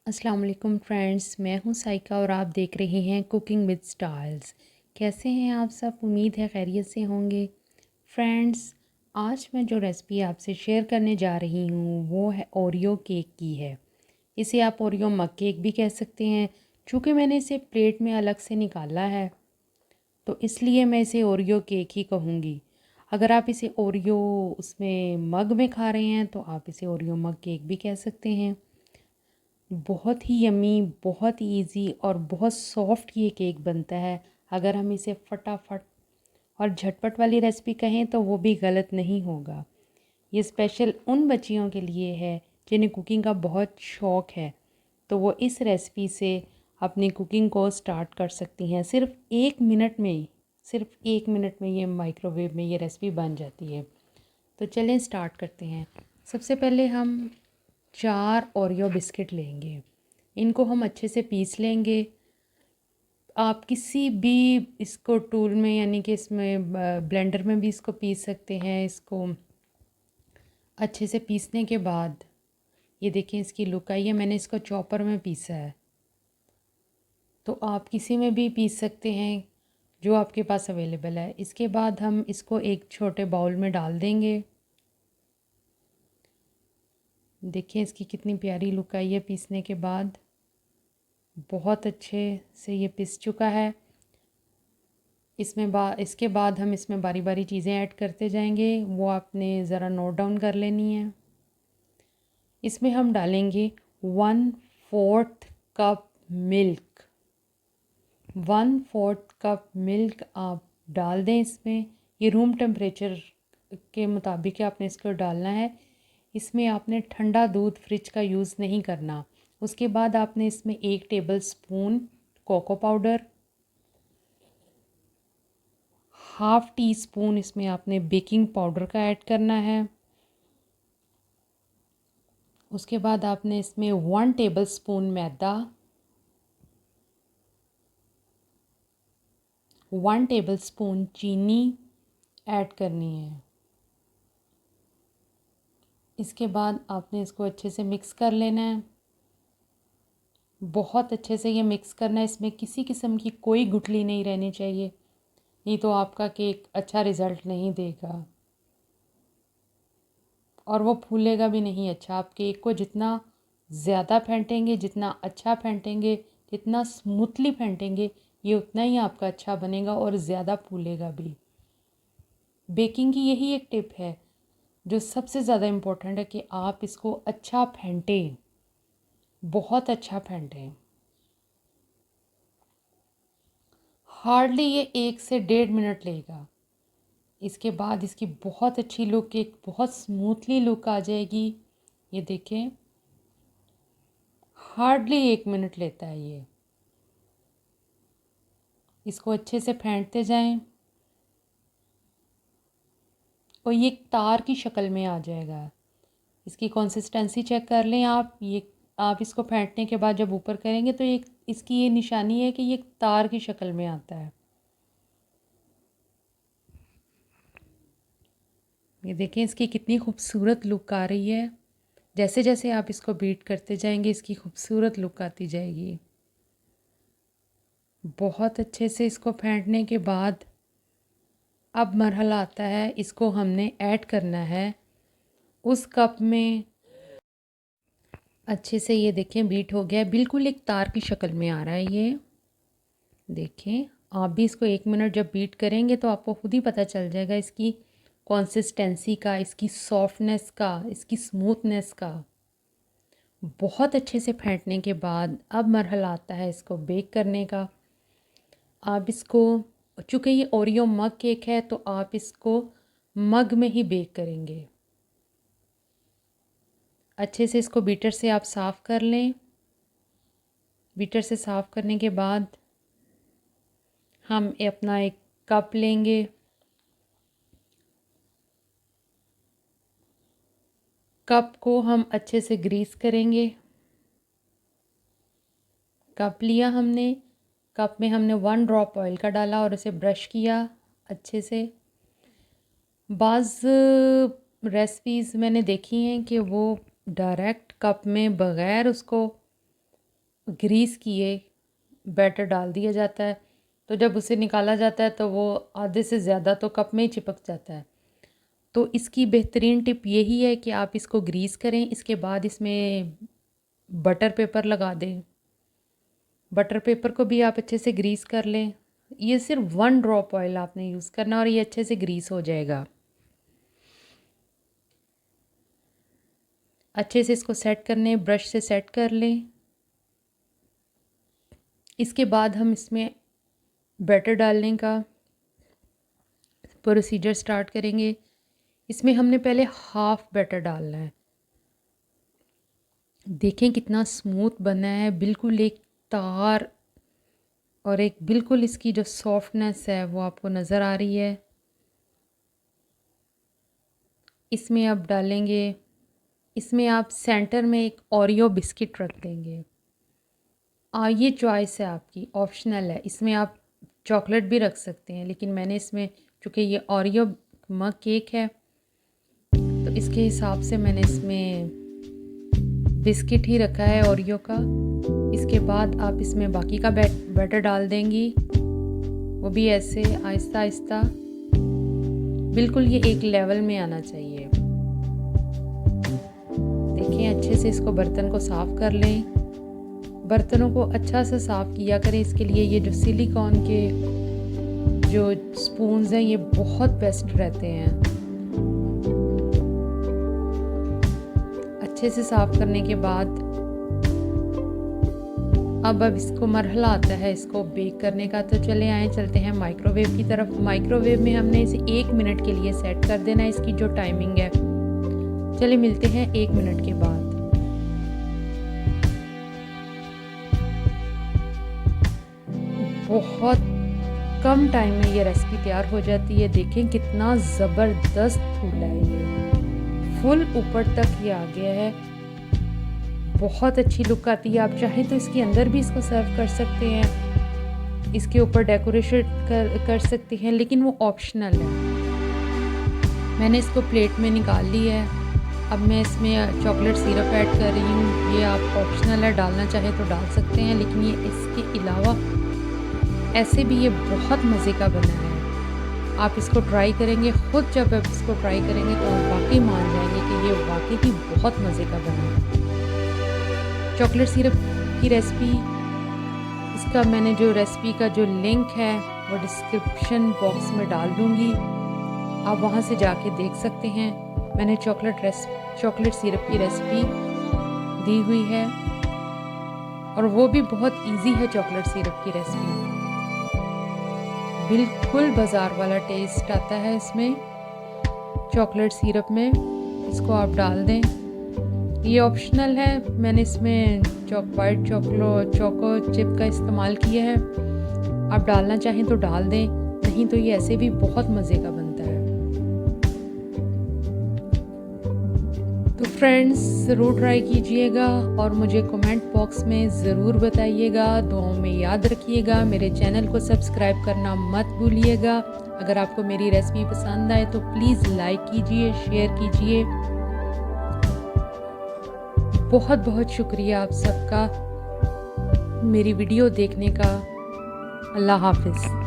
अस्सलाम वालेकुम फ्रेंड्स, मैं हूं साइका और आप देख रहे हैं कुकिंग विद स्टाइल्स। कैसे हैं आप सब? उम्मीद है खैरियत से होंगे। फ्रेंड्स, आज मैं जो रेसिपी आपसे शेयर करने जा रही हूं वो है ओरियो केक की है। इसे आप ओरियो मग केक भी कह सकते हैं। चूँकि मैंने इसे प्लेट में अलग से निकाला है तो इसलिए मैं इसे ओरियो केक ही कहूँगी। अगर आप इसे ओरियो उसमें मग में खा रहे हैं तो आप इसे ओरियो मग केक भी कह सकते हैं। बहुत ही यम्मी, बहुत इजी और बहुत सॉफ्ट ये केक बनता है। अगर हम इसे फटाफट और झटपट वाली रेसिपी कहें तो वो भी गलत नहीं होगा। ये स्पेशल उन बच्चियों के लिए है जिन्हें कुकिंग का बहुत शौक़ है, तो वो इस रेसिपी से अपनी कुकिंग को स्टार्ट कर सकती हैं। सिर्फ एक मिनट में ये माइक्रोवेव में ये रेसिपी बन जाती है। तो चलें स्टार्ट करते हैं। सबसे पहले हम 4 ओरियो बिस्किट लेंगे। इनको हम अच्छे से पीस लेंगे। आप किसी भी इसको टूल में यानी कि इसमें ब्लेंडर में भी इसको पीस सकते हैं। इसको अच्छे से पीसने के बाद ये देखें इसकी लुक आई है। मैंने इसको चॉपर में पीसा है, तो आप किसी में भी पीस सकते हैं जो आपके पास अवेलेबल है। इसके बाद हम इसको एक छोटे बाउल में डाल देंगे। देखिए इसकी कितनी प्यारी लुक आई है पीसने के बाद। बहुत अच्छे से ये पिस चुका है। इसके बाद हम इसमें बारी बारी चीज़ें ऐड करते जाएंगे, वो आपने ज़रा नोट डाउन कर लेनी है। इसमें हम डालेंगे 1/4 कप मिल्क। 1/4 कप मिल्क आप डाल दें इसमें। ये रूम टेम्परेचर के मुताबिक आपने इसको डालना है। इसमें आपने ठंडा दूध फ्रिज का यूज़ नहीं करना। उसके बाद आपने इसमें 1 tablespoon cocoa powder, 1/2 teaspoon इसमें आपने बेकिंग पाउडर का ऐड करना है। उसके बाद आपने इसमें 1 टेबल स्पून मैदा, 1 टेबल स्पून चीनी ऐड करनी है। इसके बाद आपने इसको अच्छे से मिक्स कर लेना है। बहुत अच्छे से ये मिक्स करना है। इसमें किसी किस्म की कोई गुठली नहीं रहनी चाहिए, नहीं तो आपका केक अच्छा रिज़ल्ट नहीं देगा और वो फूलेगा भी नहीं अच्छा। आप केक को जितना ज़्यादा फेंटेंगे, जितना अच्छा फेंटेंगे, जितना स्मूथली फेंटेंगे, ये उतना ही आपका अच्छा बनेगा और ज़्यादा फूलेगा भी। बेकिंग की यही एक टिप है जो सबसे ज़्यादा इम्पोर्टेंट है कि आप इसको अच्छा फेंटें, बहुत अच्छा फेंटें। हार्डली ये 1 से 1.5 मिनट लेगा। इसके बाद इसकी बहुत अच्छी लुक, एक बहुत स्मूथली लुक आ जाएगी। ये देखें, हार्डली 1 मिनट लेता है ये। इसको अच्छे से फेंटते जाएं और ये तार की शक्ल में आ जाएगा। इसकी कंसिस्टेंसी चेक कर लें आप। ये आप इसको फेंटने के बाद जब ऊपर करेंगे तो ये इसकी ये निशानी है कि ये तार की शक्ल में आता है। ये देखें इसकी कितनी खूबसूरत लुक आ रही है। जैसे जैसे आप इसको बीट करते जाएंगे इसकी खूबसूरत लुक आती जाएगी। बहुत अच्छे से इसको फेंटने के बाद अब मरहला आता है, इसको हमने ऐड करना है उस कप में। अच्छे से ये देखें बीट हो गया है, बिल्कुल एक तार की शक्ल में आ रहा है ये। देखें आप भी इसको 1 मिनट जब बीट करेंगे तो आपको खुद ही पता चल जाएगा इसकी कंसिस्टेंसी का, इसकी सॉफ्टनेस का, इसकी स्मूथनेस का। बहुत अच्छे से फेंटने के बाद अब मरहला आता है इसको बेक करने का। आप इसको, चूँकि ये ओरियो मग केक है तो आप इसको मग में ही बेक करेंगे। अच्छे से इसको बीटर से आप साफ़ कर लें। बीटर से साफ़ करने के बाद हम अपना एक कप लेंगे। कप को हम अच्छे से ग्रीस करेंगे। कप लिया हमने, कप में हमने 1 ड्रॉप ऑयल का डाला और उसे ब्रश किया अच्छे से। बाज़ रेसिपीज़ मैंने देखी हैं कि वो डायरेक्ट कप में बग़ैर उसको ग्रीस किए बैटर डाल दिया जाता है। तो जब उसे निकाला जाता है तो वो आधे से ज़्यादा तो कप में ही चिपक जाता है। तो इसकी बेहतरीन टिप यही है कि आप इसको ग्रीस करें, इसके बाद इसमें बटर पेपर लगा दें। बटर पेपर को भी आप अच्छे से ग्रीस कर लें। ये सिर्फ 1 ड्रॉप ऑयल आपने यूज़ करना और ये अच्छे से ग्रीस हो जाएगा। अच्छे से इसको सेट करने, ब्रश से सेट कर लें। इसके बाद हम इसमें बैटर डालने का प्रोसीजर स्टार्ट करेंगे। इसमें हमने पहले हाफ़ बैटर डालना है। देखें कितना स्मूथ बना है, बिल्कुल एक तार और एक बिल्कुल इसकी जो सॉफ्टनेस है वो आपको नज़र आ रही है। इसमें अब डालेंगे, इसमें आप सेंटर में एक ओरियो बिस्किट रख देंगे। ये चॉइस है आपकी, ऑप्शनल है। इसमें आप चॉकलेट भी रख सकते हैं, लेकिन मैंने इसमें चूँकि ये ओरियो मग केक है तो इसके हिसाब से मैंने इसमें बिस्किट ही रखा है ओरियो का। इसके बाद आप इसमें बाकी का बैटर डाल देंगी, वो भी ऐसे आहिस्ता आहिस्ता, बिल्कुल ये एक लेवल में आना चाहिए। देखें अच्छे से इसको बर्तन को साफ़ कर लें। बर्तनों को अच्छा सा साफ़ किया करें। इसके लिए ये जो सिलिकॉन के जो स्पून्स हैं ये बहुत बेस्ट रहते हैं। अच्छे से साफ़ करने के बाद अब इसको मरहला आता है इसको बेक करने का। तो चलते हैं माइक्रोवेव की तरफ। माइक्रोवेव में हमने इसे 1 मिनट के लिए सेट कर देना है, इसकी जो टाइमिंग है। चलिए मिलते हैं 1 मिनट के बाद। बहुत कम टाइम में ये रेसिपी तैयार हो जाती है। देखें कितना ज़बरदस्त फूला है ये, फुल ऊपर तक ये आ गया है। बहुत अच्छी लुक आती है। आप चाहें तो इसके अंदर भी इसको सर्व कर सकते हैं, इसके ऊपर डेकोरेशन कर सकते हैं, लेकिन वो ऑप्शनल है। मैंने इसको प्लेट में निकाल ली है। अब मैं इसमें चॉकलेट सिरप ऐड कर रही हूँ। ये आप ऑप्शनल है, डालना चाहे तो डाल सकते हैं, लेकिन ये इसके अलावा ऐसे भी ये बहुत मज़े का बना है। आप इसको ट्राई करेंगे, ख़ुद जब आप इसको ट्राई करेंगे तो आप वाकई मान जाएंगे कि ये वाकई ही बहुत मज़े का बना है। चॉकलेट सिरप की रेसिपी, इसका मैंने जो रेसिपी का जो लिंक है वो डिस्क्रिप्शन बॉक्स में डाल दूँगी, आप वहाँ से जाके देख सकते हैं। मैंने चॉकलेट सिरप की रेसिपी दी हुई है और वो भी बहुत इजी है। चॉकलेट सिरप की रेसिपी बिल्कुल बाज़ार वाला टेस्ट आता है इसमें चॉकलेट सिरप में। इसको आप डाल दें, ये ऑप्शनल है। मैंने इसमें वाइट चोको चिप का इस्तेमाल किया है। आप डालना चाहें तो डाल दें, नहीं तो ये ऐसे भी बहुत मज़े का बनता है। तो फ्रेंड्स ज़रूर ट्राई कीजिएगा और मुझे कमेंट बॉक्स में ज़रूर बताइएगा। दुआओं में याद रखिएगा। मेरे चैनल को सब्सक्राइब करना मत भूलिएगा। अगर आपको मेरी रेसिपी पसंद आए तो प्लीज़ लाइक कीजिए, शेयर कीजिए। बहुत बहुत शुक्रिया आप सबका मेरी वीडियो देखने का। अल्लाह हाफ़िज़।